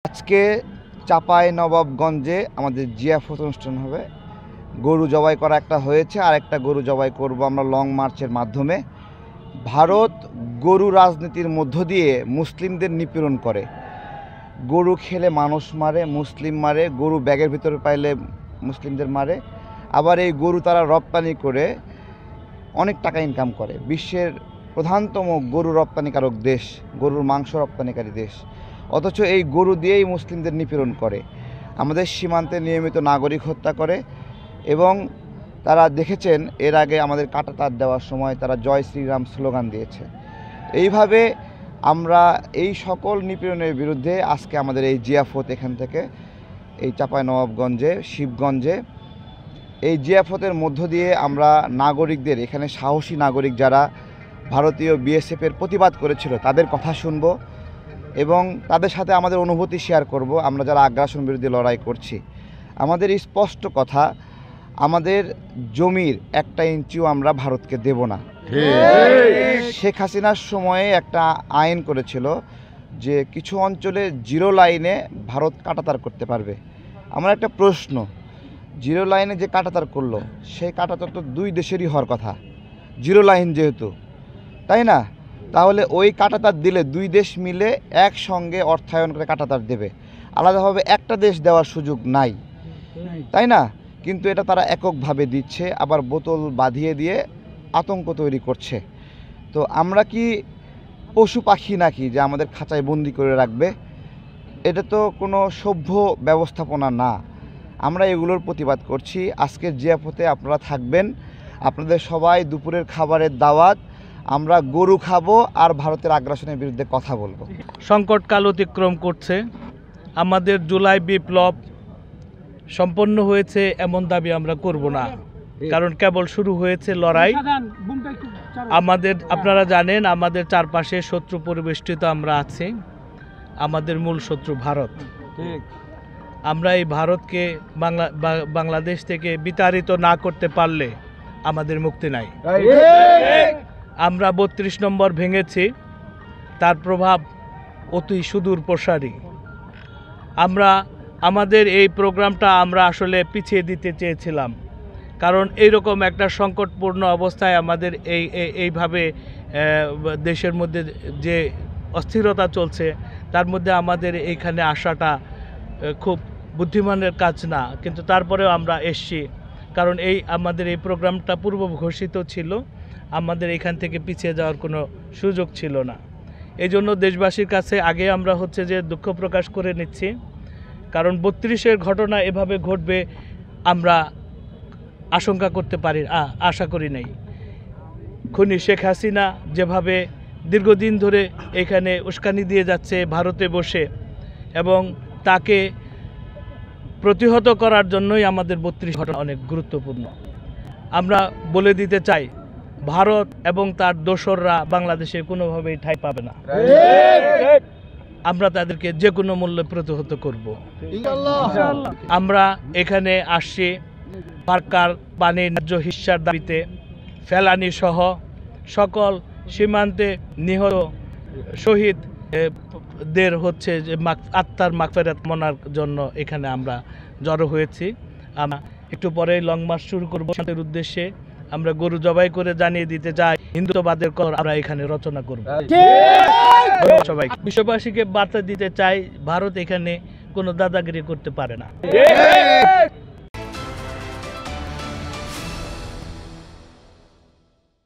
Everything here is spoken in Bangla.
আজকে চাঁপাইনবাবগঞ্জে আমাদের জিয়াফত অনুষ্ঠান হবে। গরু জবাই করা একটা হয়েছে, আর একটা গরু জবাই করব আমরা লং মার্চের মাধ্যমে। ভারত গরু রাজনীতির মধ্য দিয়ে মুসলিমদের নিপীড়ন করে। গরু খেলে মানুষ মারে, মুসলিম মারে, গরু ব্যাগের ভিতরে পাইলে মুসলিমদের মারে। আবার এই গরু তারা রপ্তানি করে অনেক টাকা ইনকাম করে। বিশ্বের প্রধানতম গরু রপ্তানিকারক দেশ, গরুর মাংস রপ্তানিকারী দেশ। অথচ এই গরু দিয়েই মুসলিমদের নিপীড়ন করে। আমাদের সীমান্তে নিয়মিত নাগরিক হত্যা করে এবং তারা দেখেছেন এর আগে আমাদের কাঁটাতার দেওয়ার সময় তারা জয় শ্রীরাম স্লোগান দিয়েছে। এইভাবে আমরা এই সকল নিপীড়নের বিরুদ্ধে আজকে আমাদের এই জিয়াফত এখান থেকে এই চাঁপাইনবাবগঞ্জে শিবগঞ্জে এই জিয়াফতের মধ্য দিয়ে আমরা নাগরিকদের, এখানে সাহসী নাগরিক যারা ভারতীয় বিএসএফের প্রতিবাদ করেছিল তাদের কথা শুনব এবং তাদের সাথে আমাদের অনুভূতি শেয়ার করব। আমরা যারা আগ্রাসন বিরুদ্ধে লড়াই করছি, আমাদের স্পষ্ট কথা, আমাদের জমির একটা ইঞ্চিও আমরা ভারতকে দেব না। শেখ হাসিনার সময়ে একটা আইন করেছিল যে কিছু অঞ্চলে জিরো লাইনে ভারত কাঁটাতার করতে পারবে। আমার একটা প্রশ্ন, জিরো লাইনে যে কাঁটাতার করলো সেই কাঁটাতার তো দুই দেশেরই হওয়ার কথা, জিরো লাইন যেহেতু, তাই না? তাহলে ওই কাঁটাতার দিলে দুই দেশ মিলে একসঙ্গে অর্থায়ন করে কাঁটাতার দেবে, আলাদাভাবে একটা দেশ দেওয়ার সুযোগ নাই, তাই না? কিন্তু এটা তারা এককভাবে দিচ্ছে, আবার বোতল বাঁধিয়ে দিয়ে আতঙ্ক তৈরি করছে। তো আমরা কি পশু পাখি নাকি যে আমাদের খাঁচায় বন্দি করে রাখবে? এটা তো কোনো সভ্য ব্যবস্থাপনা না। আমরা এগুলোর প্রতিবাদ করছি। আজকের জিয়াফতে আপনারা থাকবেন, আপনাদের সবাই দুপুরের খাবারের দাওয়াত। আমরা গরু খাবো আর ভারতের আগ্রাসনের বিরুদ্ধে কথা বলবো। সংকটকাল অতিক্রম করছে, আমাদের জুলাই বিপ্লব সম্পন্ন হয়েছে এমন দাবি আমরা করব না, কারণ কেবল শুরু হয়েছে লড়াই। আপনারা জানেন আমাদের চারপাশে শত্রু পরিবেষ্টিত আমরা আছি। আমাদের মূল শত্রু ভারত। আমরা এই ভারতকে বাংলাদেশ থেকে বিতাড়িত না করতে পারলে আমাদের মুক্তি নাই। আমরা ৩২ নম্বর ভেঙেছি, তার প্রভাব অতি সুদূর প্রসারী। আমাদের এই প্রোগ্রামটা আমরা আসলে পিছিয়ে দিতে চেয়েছিলাম, কারণ এইরকম একটা সংকটপূর্ণ অবস্থায় আমাদের এইভাবে দেশের মধ্যে যে অস্থিরতা চলছে তার মধ্যে আমাদের এইখানে আসাটা খুব বুদ্ধিমানের কাজ না, কিন্তু তারপরেও আমরা এসছি, কারণ আমাদের এই প্রোগ্রামটা পূর্ব ঘোষিত ছিল। আমাদের এখান থেকে পিছিয়ে যাওয়ার কোনো সুযোগ ছিল না। এই জন্য দেশবাসীর কাছে আগে আমরা যে দুঃখ প্রকাশ করে নিচ্ছি, কারণ ৩২-এর ঘটনা এভাবে ঘটবে আমরা আশঙ্কা করতে পারি, আশা করি নাই। খুনি শেখ হাসিনা যেভাবে দীর্ঘদিন ধরে এখানে উস্কানি দিয়ে যাচ্ছে ভারতে বসে, এবং তাকে প্রতিহত করার জন্যই আমাদের ৩২ ঘটনা অনেক গুরুত্বপূর্ণ। আমরা বলে দিতে চাই, ভারত এবং তার দোসররা বাংলাদেশে কোনোভাবেই ঠাঁই পাবে না। আমরা তাদেরকে যে কোনো মূল্যে প্রতিহত করব। আমরা এখানে আসছি সরকার পানির ন্যায্য হিস্যার দাবিতে, ফেলানি সহ সকল সীমান্তে নিহত শহীদদের যে আত্মার মাগফিরাত মনার জন্য এখানে আমরা জড়ো হয়েছি। আমরা একটু পরে লং মার্চ শুরু করব শান্তির উদ্দেশ্যে। আমরা গরু জবাই করে জানিয়ে দিতে চাই হিন্দুত্ববাদের কর আমরা এখানে রচনা করব। সবাই বিশ্ববাসীকে বার্তা দিতে চাই, ভারত এখানে কোনো দাদাগিরি করতে পারে না।